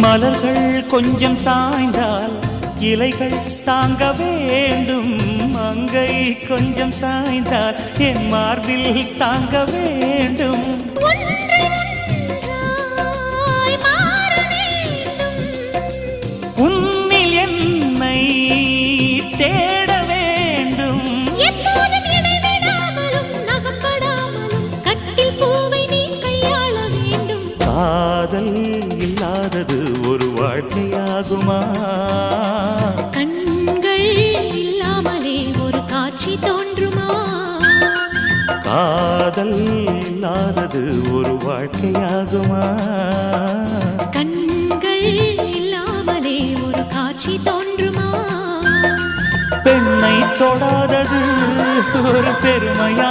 மலர்கள் கொஞ்சம் சாய்ந்தால் இலைகள் தாங்க வேண்டும். மங்கை கொஞ்சம் சாய்ந்தால் என் மார்பில் தாங்க வேண்டும். உன்னில் என்னை தேட வேண்டும். எப்போதும் இடைவிடாமலும் நகப்படாமலும் கட்டில் பூவை நீ கையாள வேண்டும். காதல் இல்லாதது ஒரு வாழ்க்கையாகுமா? கண்கள் இல்லாமலே ஒரு காட்சி தோன்றுமா? காதல் இல்லாதது ஒரு வாழ்க்கையாகுமா? கண்கள் இல்லாமலே ஒரு காட்சி தோன்றுமா? பெண்ணை தொடாதது ஒரு பெருமையா?